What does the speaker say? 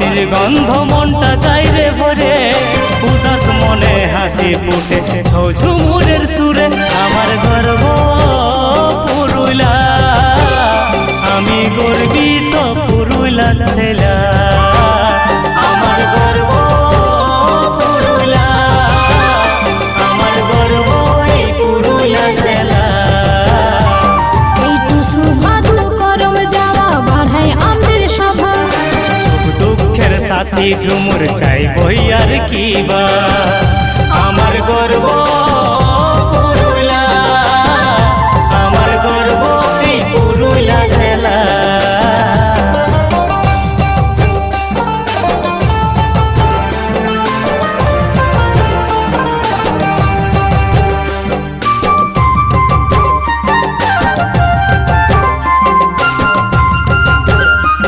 মাটির গন্ধ মনটা চাই রে ভরে, উদাস মনে হাসি ফুটে ঝুমুরের সুরে। আমার গর্ব পুরুলিয়া, আমি গর্বিত পুরুলিয়া ছেলা। আমার গর্ব পুরুলিয়া, আমার গর্ব এই পুরুলিয়া ছেলা। এই টুসু ভাদু করম যাওয়া বাড়ায় আমাদের সভা, সুখ দুঃখের সাথী ঝুমুর চাই বই আর কি বা। আমার গর্ব